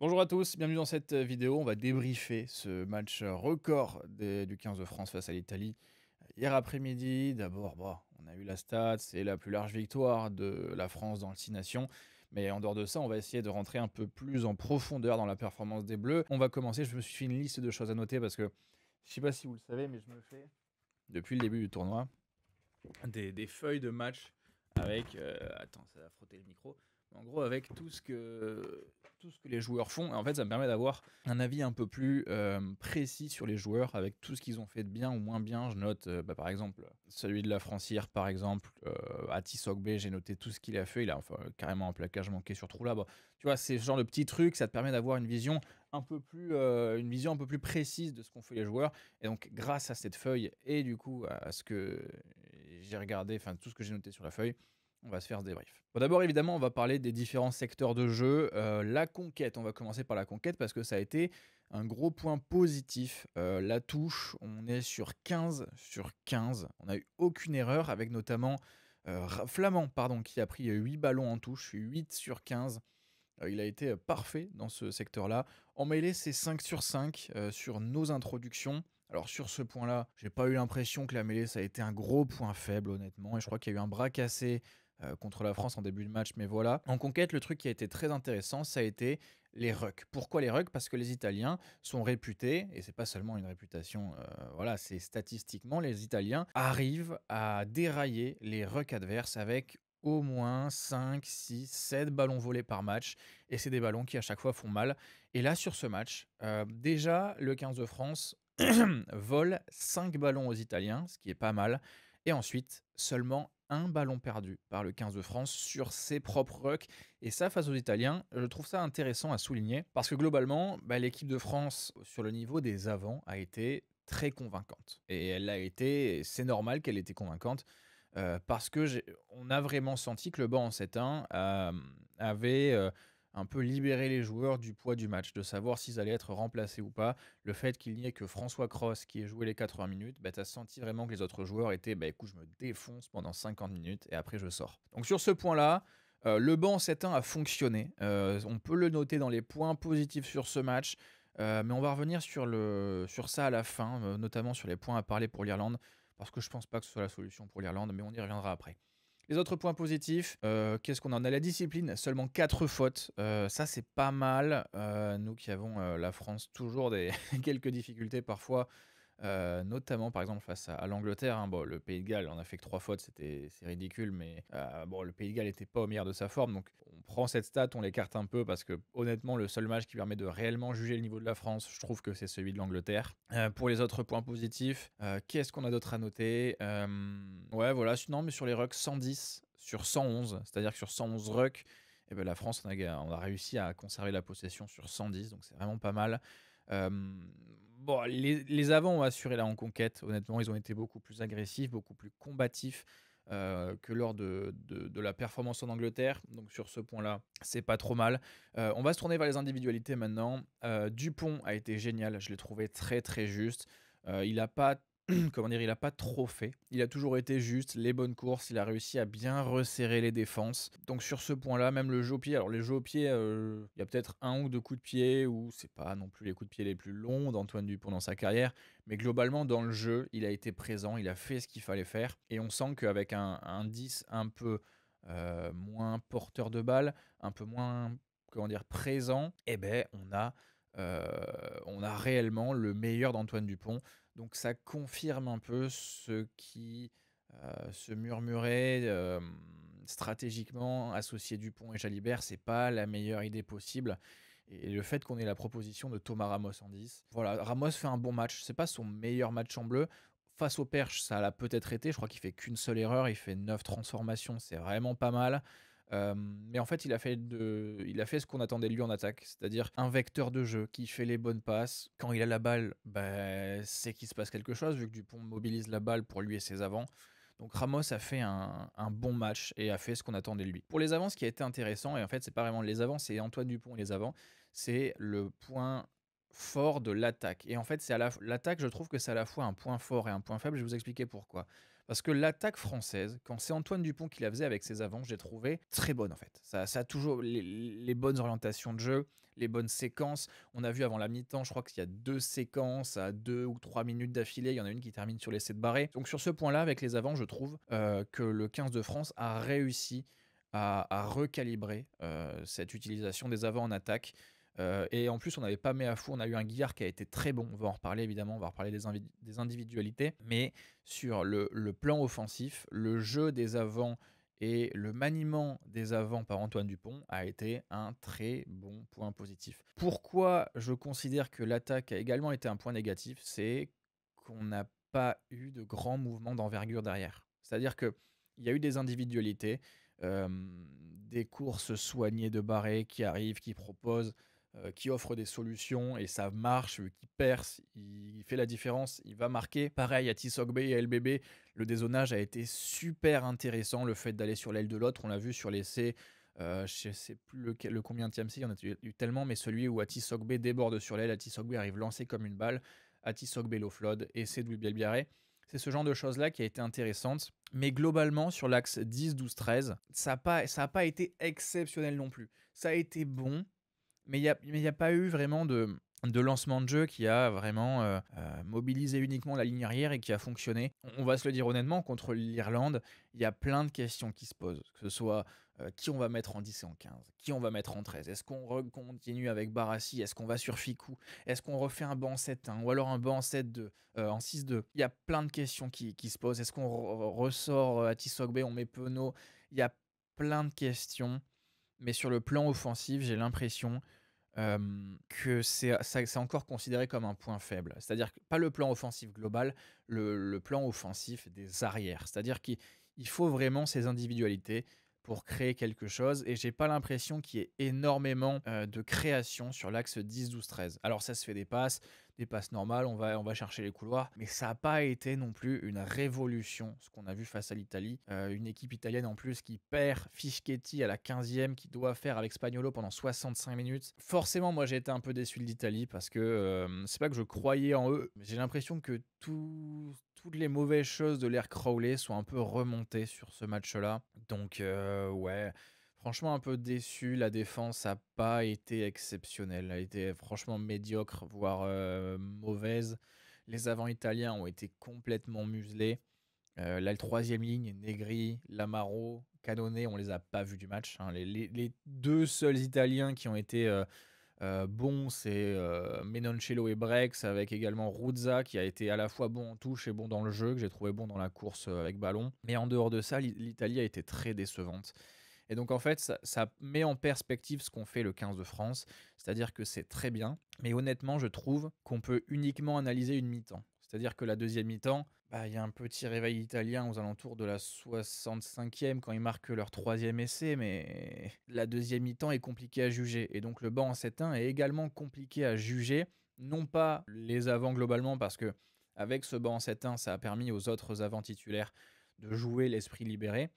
Bonjour à tous, bienvenue dans cette vidéo. On va débriefer ce match record du 15 de France face à l'Italie hier après-midi. D'abord, bon, on a eu la stat, c'est la plus large victoire de la France dans le 6 Nations. Mais en dehors de ça, on va essayer de rentrer un peu plus en profondeur dans la performance des Bleus. On va commencer, je me suis fait une liste de choses à noter parce que je sais pas si vous le savez, mais je me fais, depuis le début du tournoi, des feuilles de match avec. Attends, ça va frotter le micro. En gros, avec tout ce que les joueurs font. Et en fait, ça me permet d'avoir un avis un peu plus précis sur les joueurs, avec tout ce qu'ils ont fait de bien ou moins bien. Je note, par exemple, celui de la France hier, par exemple, Atis Ogbe, j'ai noté tout ce qu'il a fait. Il a enfin, carrément un plaquage manqué sur Troula. Bon, tu vois, c'est ce genre de petits trucs, ça te permet d'avoir une vision un peu plus précise de ce qu'ont fait les joueurs. Et donc, grâce à cette feuille et du coup à ce que j'ai regardé, enfin tout ce que j'ai noté sur la feuille, on va se faire ce débrief. Bon, d'abord, évidemment, on va parler des différents secteurs de jeu. La conquête, on va commencer par la conquête parce que ça a été un gros point positif. La touche, on est sur 15 sur 15. On n'a eu aucune erreur avec notamment Flamand, pardon, qui a pris 8 ballons en touche, 8 sur 15. Il a été parfait dans ce secteur-là. En mêlée, c'est 5 sur 5 sur nos introductions. Alors sur ce point-là, j'ai pas eu l'impression que la mêlée, ça a été un gros point faible, honnêtement. Et je crois qu'il y a eu un bras cassé contre la France en début de match, mais voilà. En conquête, le truc qui a été très intéressant, ça a été les rucks. Pourquoi les rucks? Parce que les Italiens sont réputés, et c'est pas seulement une réputation, voilà, c'est statistiquement, les Italiens arrivent à dérailler les rucks adverses avec au moins 5, 6, 7 ballons volés par match. Et c'est des ballons qui à chaque fois font mal. Et là, sur ce match, déjà, le 15 de France vole 5 ballons aux Italiens, ce qui est pas mal. Et ensuite, seulement un ballon perdu par le 15 de France sur ses propres rucks. Et ça, face aux Italiens, je trouve ça intéressant à souligner. Parce que globalement, l'équipe de France, sur le niveau des avants, a été très convaincante. Et elle l'a été, et c'est normal qu'elle ait été convaincante. Parce que on a vraiment senti que le banc en 7-1 avait un peu libéré les joueurs du poids du match, de savoir s'ils allaient être remplacés ou pas. Le fait qu'il n'y ait que François Cross qui ait joué les 80 minutes, tu as senti vraiment que les autres joueurs étaient écoute, je me défonce pendant 50 minutes et après je sors. Donc sur ce point-là, le banc en 7-1 a fonctionné. On peut le noter dans les points positifs sur ce match. Mais on va revenir sur ça à la fin, notamment sur les points à parler pour l'Irlande parce que je pense pas que ce soit la solution pour l'Irlande, mais on y reviendra après. Les autres points positifs, qu'est-ce qu'on en a? La discipline, seulement 4 fautes. Ça, c'est pas mal. Nous qui avons la France toujours quelques difficultés parfois, notamment par exemple face à l'Angleterre. Hein. Bon, le Pays de Galles, on a fait que 3 fautes, c'est ridicule, mais bon, le Pays de Galles n'était pas au meilleur de sa forme. Donc on prend cette stat, on l'écarte un peu parce que honnêtement, le seul match qui permet de réellement juger le niveau de la France, je trouve que c'est celui de l'Angleterre. Pour les autres points positifs, qu'est-ce qu'on a d'autre à noter? Ouais, voilà, sinon, mais sur les rucks, 110 sur 111, c'est-à-dire que sur 111 rucks, eh ben, la France, on a réussi à conserver la possession sur 110, donc c'est vraiment pas mal. Bon, les avants ont assuré la conquête. Honnêtement, ils ont été beaucoup plus agressifs, beaucoup plus combatifs que lors de la performance en Angleterre. Donc sur ce point-là, c'est pas trop mal. On va se tourner vers les individualités maintenant. Dupont a été génial. Je l'ai trouvé très très juste. Il a pas comment dire, il a pas trop fait. Il a toujours été juste, les bonnes courses, il a réussi à bien resserrer les défenses. Donc sur ce point-là, même le jeu au pied, alors les jeux au pied, il y a peut-être 1 ou 2 coups de pied ou c'est pas non plus les coups de pied les plus longs d'Antoine Dupont dans sa carrière, mais globalement dans le jeu, il a été présent, il a fait ce qu'il fallait faire et on sent qu'avec un 10 un peu moins porteur de balle, un peu moins comment dire présent, eh ben on a réellement le meilleur d'Antoine Dupont. Donc ça confirme un peu ce qui se murmurait stratégiquement, associer Dupont et Jalibert, c'est pas la meilleure idée possible. Et le fait qu'on ait la proposition de Thomas Ramos en 10. Voilà, Ramos fait un bon match. C'est pas son meilleur match en bleu. Face au Perche, ça l'a peut-être été. Je crois qu'il fait qu'une seule erreur. Il fait 9 transformations. C'est vraiment pas mal. Mais en fait, il a fait ce qu'on attendait de lui en attaque, c'est-à-dire un vecteur de jeu qui fait les bonnes passes. Quand il a la balle, c'est qu'il se passe quelque chose, vu que Dupont mobilise la balle pour lui et ses avants. Donc Ramos a fait un bon match et a fait ce qu'on attendait de lui. Pour les avants, ce qui a été intéressant, et en fait, c'est pas vraiment les avants, c'est Antoine Dupont et les avants, c'est le point fort de l'attaque. Et en fait, l'attaque, je trouve que c'est à la fois un point fort et un point faible. Je vais vous expliquer pourquoi. Parce que l'attaque française, quand c'est Antoine Dupont qui la faisait avec ses avants, j'ai trouvé très bonne en fait. Ça a toujours les bonnes orientations de jeu, les bonnes séquences. On a vu avant la mi-temps, je crois qu'il y a 2 séquences à 2 ou 3 minutes d'affilée. Il y en a une qui termine sur l'essai de Barré. Donc sur ce point-là, avec les avants, je trouve que le 15 de France a réussi à recalibrer cette utilisation des avants en attaque. Et en plus, on n'avait pas Méafou, on a eu un Guillard qui a été très bon. On va en reparler évidemment, on va reparler des individualités. Mais sur le plan offensif, le jeu des avants et le maniement des avants par Antoine Dupont a été un très bon point positif. Pourquoi je considère que l'attaque a également été un point négatif, c'est qu'on n'a pas eu de grands mouvements d'envergure derrière. C'est-à-dire qu'il y a eu des individualités, des courses soignées de Barré qui arrivent, qui proposent, qui offrent des solutions et ça marche, qui perce, il fait la différence, il va marquer. Pareil à Tissogbe et à LBB, le dézonage a été super intéressant, le fait d'aller sur l'aile de l'autre, on l'a vu sur l'essai, je ne sais plus le combienième c'est, il y en a eu tellement, mais celui où Atisogbe déborde sur l'aile, Atisogbe arrive lancé comme une balle, Atisogbe l'offload et c'est Louis Bielbiaré. C'est ce genre de choses-là qui a été intéressante. Mais globalement, sur l'axe 10, 12, 13, ça n'a pas été exceptionnel non plus. Ça a été bon, mais il y a pas eu vraiment de lancement de jeu qui a vraiment mobilisé uniquement la ligne arrière et qui a fonctionné. On va se le dire honnêtement, contre l'Irlande, il y a plein de questions qui se posent. Que ce soit qui on va mettre en 10 et en 15, qui on va mettre en 13. Est-ce qu'on continue avec Barassi? Est-ce qu'on va sur Ficou? Est-ce qu'on refait un banc 7-1 ou alors un banc 7-2 en 6-2? Il y a plein de questions qui se posent. Est-ce qu'on ressort à Tissogbe, on met Penaud? Il y a plein de questions. Mais sur le plan offensif, j'ai l'impression que c'est encore considéré comme un point faible. C'est-à-dire que pas le plan offensif global, le plan offensif des arrières. C'est-à-dire qu'il faut vraiment ces individualités pour créer quelque chose et j'ai pas l'impression qu'il y ait énormément de création sur l'axe 10, 12, 13. Alors ça se fait des passes normales, on va chercher les couloirs, mais ça n'a pas été non plus une révolution, ce qu'on a vu face à l'Italie. Une équipe italienne en plus qui perd Fischetti à la 15e, qui doit faire avec Spagnolo pendant 65 minutes. Forcément, moi j'ai été un peu déçu de l'Italie parce que c'est pas que je croyais en eux, mais j'ai l'impression que toutes les mauvaises choses de l'ère Crowley sont un peu remontées sur ce match-là. Donc ouais, franchement un peu déçu. La défense n'a pas été exceptionnelle. Elle a été franchement médiocre, voire mauvaise. Les avants italiens ont été complètement muselés. Là, le troisième ligne, Negri, Lamaro, Canone, on les a pas vus du match. Hein. Les deux seuls Italiens qui ont été bons, c'est Menoncello et Brex, avec également Ruzza, qui a été à la fois bon en touche et bon dans le jeu, que j'ai trouvé bon dans la course avec ballon. Mais en dehors de ça, l'Italie a été très décevante. Et donc en fait, ça met en perspective ce qu'on fait le 15 de France, c'est-à-dire que c'est très bien, mais honnêtement, je trouve qu'on peut uniquement analyser une mi-temps. C'est-à-dire que la deuxième mi-temps, bah, y a un petit réveil italien aux alentours de la 65e quand ils marquent leur troisième essai, mais la deuxième mi-temps est compliquée à juger. Et donc le banc en 7-1 est également compliqué à juger, non pas les avants globalement, parce que avec ce banc en 7-1, ça a permis aux autres avants titulaires de jouer l'esprit libéré.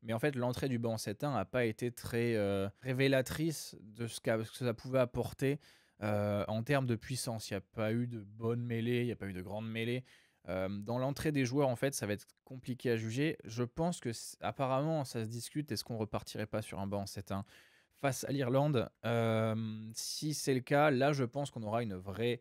Mais en fait, l'entrée du banc 7-1 n'a pas été très révélatrice de ce que ça pouvait apporter en termes de puissance. Il n'y a pas eu de bonne mêlée, il n'y a pas eu de grande mêlée. Dans l'entrée des joueurs, en fait, ça va être compliqué à juger. Je pense que apparemment, ça se discute. Est-ce qu'on repartirait pas sur un banc 7-1 face à l'Irlande? Si c'est le cas, là, je pense qu'on aura une vraie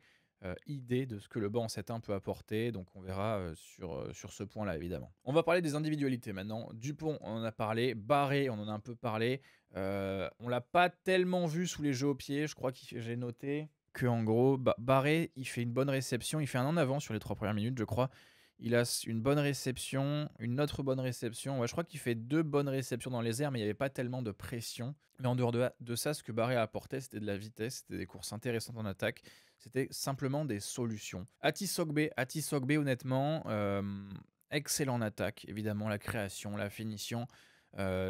idée de ce que le banc 7-1 peut apporter. Donc on verra sur ce point-là, évidemment. On va parler des individualités maintenant. Dupont, on en a parlé. Barré, on en a un peu parlé. On l'a pas tellement vu sous les jeux au pied. Je crois que j'ai noté que en gros, Barré, il fait une bonne réception. Il fait un en avant sur les 3 premières minutes, je crois. Il a une bonne réception, une autre bonne réception. Ouais, je crois qu'il fait 2 bonnes réceptions dans les airs, mais il n'y avait pas tellement de pression. Mais en dehors de ça, ce que Barré a apporté, c'était de la vitesse, c'était des courses intéressantes en attaque. C'était simplement des solutions. Atisogbe, honnêtement, excellent en attaque. Évidemment, la création, la finition,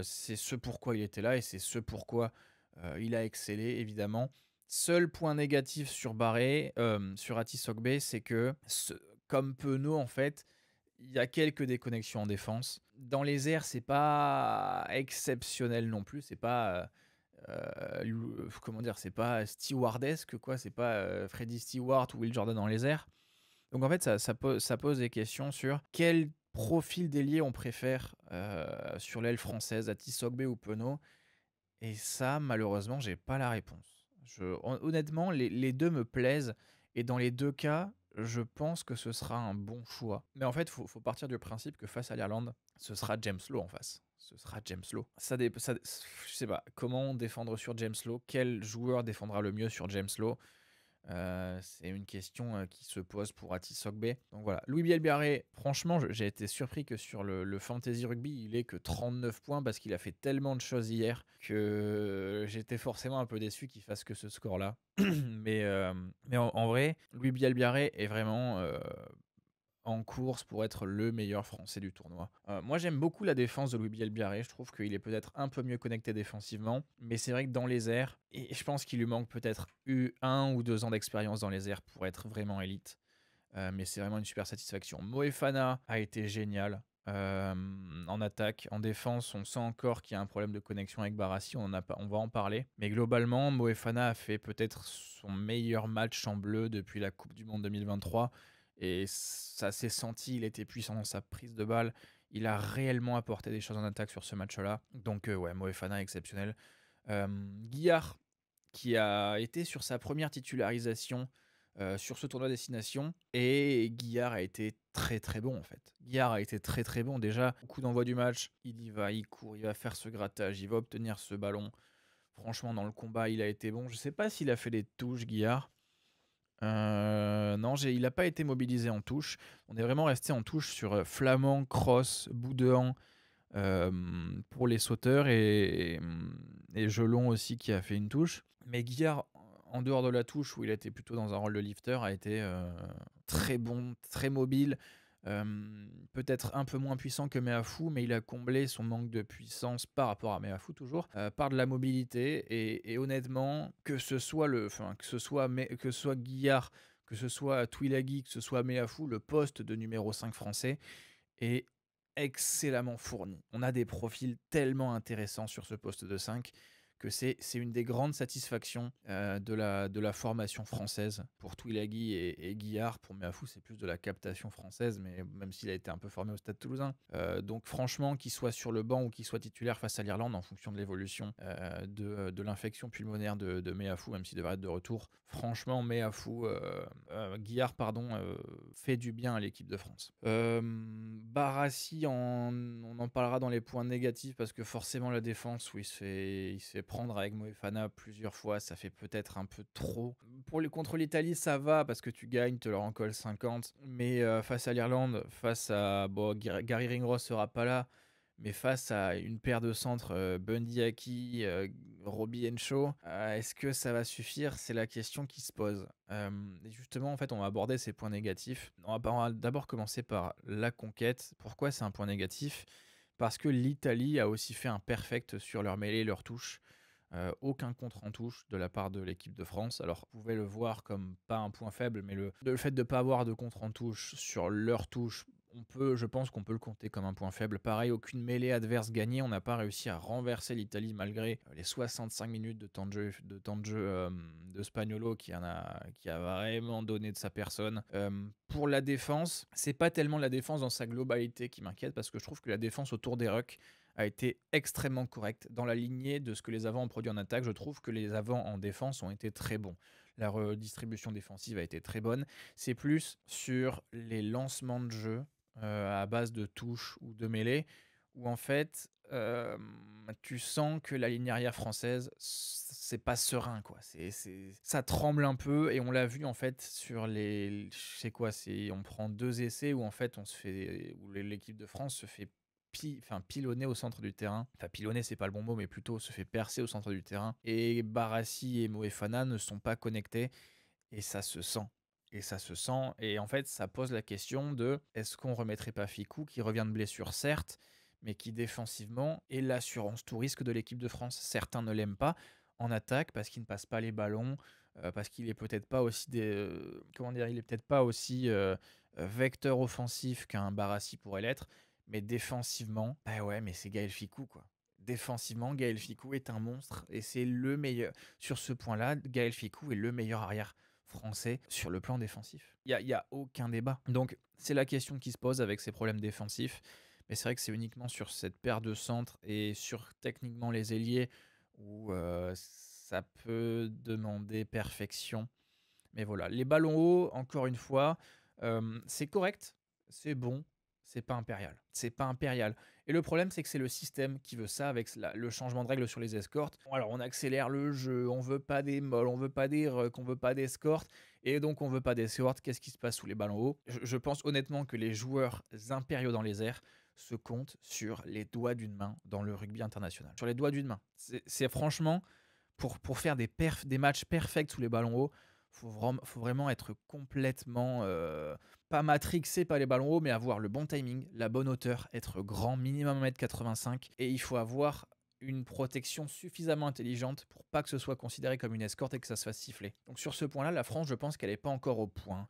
c'est ce pourquoi il était là et c'est ce pourquoi il a excellé, évidemment. Seul point négatif sur Barré, sur Atisogbe, c'est que, comme Penaud, en fait, il y a quelques déconnexions en défense. Dans les airs, c'est pas exceptionnel non plus. C'est pas comment dire, c'est pas stewardesque, quoi. C'est pas Freddy Stewart ou Will Jordan dans les airs. Donc en fait, ça pose des questions sur quel profil d'ailier on préfère sur l'aile française, à Tissogbe ou Penaud? Et ça, malheureusement, j'ai pas la réponse. Honnêtement, les 2 me plaisent et dans les 2 cas, je pense que ce sera un bon choix. Mais en fait, faut partir du principe que face à l'Irlande, ce sera James Lowe en face. Ce sera James Lowe. Je sais pas, comment défendre sur James Lowe? Quel joueur défendra le mieux sur James Lowe? C'est une question qui se pose pour Atis Sogbe. Donc voilà, Louis Bielbiarré, franchement, j'ai été surpris que sur le fantasy rugby, il ait que 39 points parce qu'il a fait tellement de choses hier que j'étais forcément un peu déçu qu'il fasse que ce score-là. mais en vrai, Louis Bielbiarré est vraiment en course pour être le meilleur français du tournoi. Moi, j'aime beaucoup la défense de Louis Bielbiarré. Je trouve qu'il est peut-être un peu mieux connecté défensivement, mais c'est vrai que dans les airs, et je pense qu'il lui manque peut-être eu 1 ou 2 ans d'expérience dans les airs pour être vraiment élite. Mais c'est vraiment une super satisfaction. Moefana a été génial. En attaque, en défense, on sent encore qu'il y a un problème de connexion avec Barassi, on va en parler. Mais globalement, Moefana a fait peut-être son meilleur match en bleu depuis la Coupe du Monde 2023. Et ça s'est senti, il était puissant dans sa prise de balle. Il a réellement apporté des choses en attaque sur ce match-là. Donc ouais, Moefana exceptionnel. Guillard, qui a été sur sa première titularisation sur ce tournoi destination, et Guillard a été très très bon en fait. Guillard a été très très bon déjà. Au coup d'envoi du match, il y va, il court, il va faire ce grattage, il va obtenir ce ballon. Franchement, dans le combat, il a été bon. Je sais pas s'il a fait des touches, Guillard. Non, il n'a pas été mobilisé en touche. On est vraiment resté en touche sur Flamand, Cross, Boudéan pour les sauteurs et Gelon aussi qui a fait une touche. Mais Guillard, en dehors de la touche où il était plutôt dans un rôle de lifter, a été très bon, très mobile. Peut-être un peu moins puissant que Meafou, mais il a comblé son manque de puissance par rapport à Meafou toujours par de la mobilité et honnêtement que ce soit Guillard, que ce soit Twilaghi, que ce soit Meafou, le poste de numéro 5 français est excellemment fourni. On a des profils tellement intéressants sur ce poste de 5 que c'est une des grandes satisfactions de la formation française pour Twilaghi et Guillard. Pour Meafou, c'est plus de la captation française, mais même s'il a été un peu formé au Stade Toulousain. Donc franchement, qu'il soit sur le banc ou qu'il soit titulaire face à l'Irlande, en fonction de l'évolution de l'infection pulmonaire de Meafou, même s'il devrait être de retour, franchement, Guillard fait du bien à l'équipe de France. Barassi, on en parlera dans les points négatifs parce que forcément la défense où il se fait prendre avec Moefana plusieurs fois, ça fait peut-être un peu trop. Contre l'Italie, ça va parce que tu gagnes, te leur en colle 50. Mais face à l'Irlande, Gary Ringrose sera pas là, mais face à une paire de centres, Bundy Aki, Robbie Henshaw, est-ce que ça va suffire? C'est la question qui se pose. Et justement, en fait, on va aborder ces points négatifs. On va d'abord commencer par la conquête. Pourquoi c'est un point négatif? Parce que l'Italie a aussi fait un perfect sur leur mêlée et leur touche. Aucun contre en touche de la part de l'équipe de France. Alors, vous pouvez le voir comme pas un point faible, mais le fait de ne pas avoir de contre en touche sur leur touche, je pense qu'on peut le compter comme un point faible. Pareil, aucune mêlée adverse gagnée. On n'a pas réussi à renverser l'Italie malgré les 65 minutes de temps de jeu de Spagnolo qui a vraiment donné de sa personne. Pour la défense, c'est pas tellement la défense dans sa globalité qui m'inquiète parce que je trouve que la défense autour des rucks a été extrêmement correcte. Dans la lignée de ce que les avants ont produit en attaque, je trouve que les avants en défense ont été très bons. La redistribution défensive a été très bonne. C'est plus sur les lancements de jeu à base de touches ou de mêlées, où en fait, tu sens que la ligne arrière française, c'est pas serein, quoi. Ça tremble un peu, et on l'a vu en fait sur les. Je sais quoi, on prend 2 essais où en fait où l'équipe de France se fait pilonner au centre du terrain. Enfin, pilonner, c'est pas le bon mot, mais plutôt se fait percer au centre du terrain. Et Barassi et Moefana ne sont pas connectés, et ça se sent. Et en fait, ça pose la question de est-ce qu'on remettrait pas Ficou, qui revient de blessure, certes, mais qui défensivement est l'assurance tout risque de l'équipe de France. Certains ne l'aiment pas en attaque parce qu'il ne passe pas les ballons, parce qu'il est peut-être pas aussi il est peut-être pas aussi vecteur offensif qu'un Barassi pourrait l'être, mais défensivement, bah ouais, mais c'est Gaël Ficou, quoi. Défensivement, Gaël Ficou est un monstre et c'est le meilleur. Sur ce point-là, Gaël Ficou est le meilleur arrière français sur le plan défensif. Il y a aucun débat. Donc, c'est la question qui se pose avec ces problèmes défensifs. Mais c'est vrai que c'est uniquement sur cette paire de centres et sur techniquement les ailiers où ça peut demander perfection. Mais voilà, les ballons hauts, encore une fois, c'est correct, c'est bon, c'est pas impérial. C'est pas impérial. Et le problème, c'est que c'est le système qui veut ça avec le changement de règle sur les escortes. Bon, alors, on accélère le jeu, on veut pas des molles, on veut pas des rucks, on veut pas d'escortes. Et donc, on veut pas d'escortes. Qu'est-ce qui se passe sous les ballons hauts? Je pense honnêtement que les joueurs impériaux dans les airs se comptent sur les doigts d'une main dans le rugby international. Sur les doigts d'une main. C'est franchement, pour faire des matchs perfects sous les ballons hauts, faut vraiment être complètement pas matrixé par les ballons hauts, mais avoir le bon timing, la bonne hauteur, être grand, minimum 1,85 m, et il faut avoir une protection suffisamment intelligente pour pas que ce soit considéré comme une escorte et que ça se fasse siffler. Donc sur ce point-là, la France, je pense qu'elle n'est pas encore au point.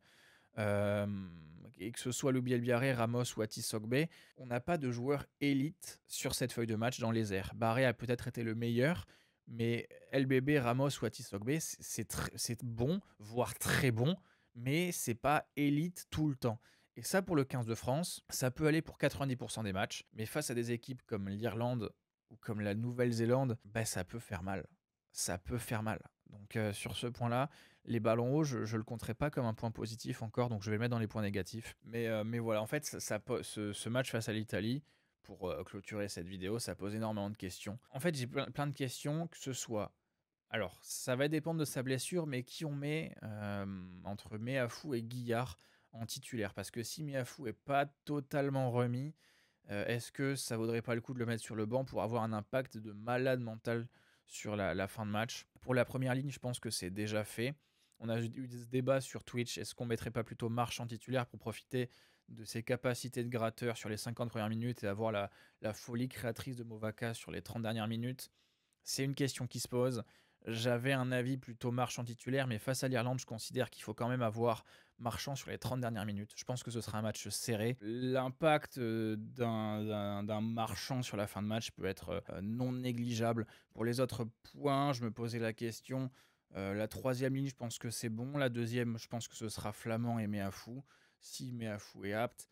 Et que ce soit Loubiel Biarré, Ramos ou Atis Sogbe, on n'a pas de joueur élite sur cette feuille de match dans les airs. Barré a peut-être été le meilleur, mais LBB, Ramos ou Atis Sogbe, c'est bon, voire très bon, mais c'est pas élite tout le temps. Et ça, pour le 15 de France, ça peut aller pour 90% des matchs, mais face à des équipes comme l'Irlande ou comme la Nouvelle-Zélande, bah, ça peut faire mal. Ça peut faire mal. Donc sur ce point-là, les ballons hauts, je ne le compterai pas comme un point positif encore, donc je vais le mettre dans les points négatifs. Mais voilà, en fait, ce match face à l'Italie, pour clôturer cette vidéo, ça pose énormément de questions. En fait, j'ai plein de questions, que ce soit... Alors, ça va dépendre de sa blessure, mais qui on met entre Meafou et Guillard en titulaire? Parce que si Meafou est pas totalement remis, est-ce que ça vaudrait pas le coup de le mettre sur le banc pour avoir un impact de malade mental sur la fin de match? Pour la première ligne, je pense que c'est déjà fait. On a eu ce débat sur Twitch, est-ce qu'on mettrait pas plutôt Marche en titulaire pour profiter de ses capacités de gratteur sur les 50 premières minutes et avoir la folie créatrice de Movaka sur les 30 dernières minutes? C'est une question qui se pose. J'avais un avis plutôt Marchand titulaire, mais face à l'Irlande, je considère qu'il faut quand même avoir Marchand sur les 30 dernières minutes. Je pense que ce sera un match serré. L'impact d'un Marchand sur la fin de match peut être non négligeable. Pour les autres points, je me posais la question. La troisième ligne, je pense que c'est bon. La deuxième, je pense que ce sera Flamand et Meafou, si Meafou est apte.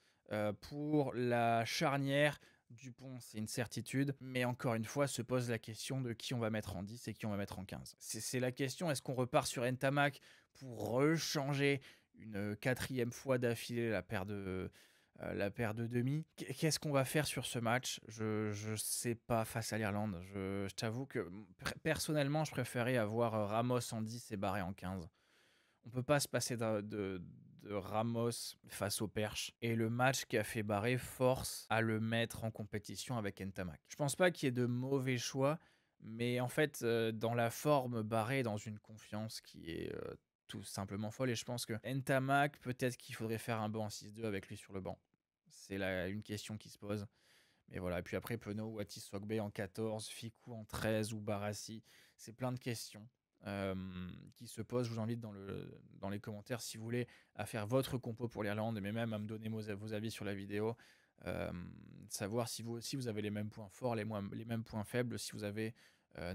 Pour la charnière, Dupont, c'est une certitude, mais encore une fois, se pose la question de qui on va mettre en 10 et qui on va mettre en 15. C'est la question, est-ce qu'on repart sur Ntamak pour rechanger une quatrième fois d'affilée la paire de demi? Qu'est-ce qu'on va faire sur ce match? Je sais pas face à l'Irlande. Je t'avoue que personnellement, je préférais avoir Ramos en 10 et Barré en 15. On peut pas se passer de Ramos face au Perche. Et le match qui a fait Barré force à le mettre en compétition avec Ntamak. Je pense pas qu'il y ait de mauvais choix, mais en fait, dans la forme, Barré est dans une confiance qui est tout simplement folle. Et je pense que Ntamak, peut-être qu'il faudrait faire un banc en 6-2 avec lui sur le banc. C'est une question qui se pose. Mais voilà, et puis après, Penaud ou Atis Sogbe en 14, Ficou en 13 ou Barassi. C'est plein de questions qui se posent. Je vous invite dans les commentaires, si vous voulez, à faire votre compo pour l'Irlande, mais même à me donner vos avis sur la vidéo. Savoir si vous aussi vous avez les mêmes points forts, les mêmes points faibles, si vous avez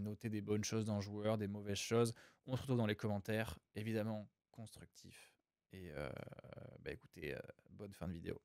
noté des bonnes choses dans le joueur, des mauvaises choses. On se retrouve dans les commentaires, évidemment constructifs. Et bah écoutez, bonne fin de vidéo.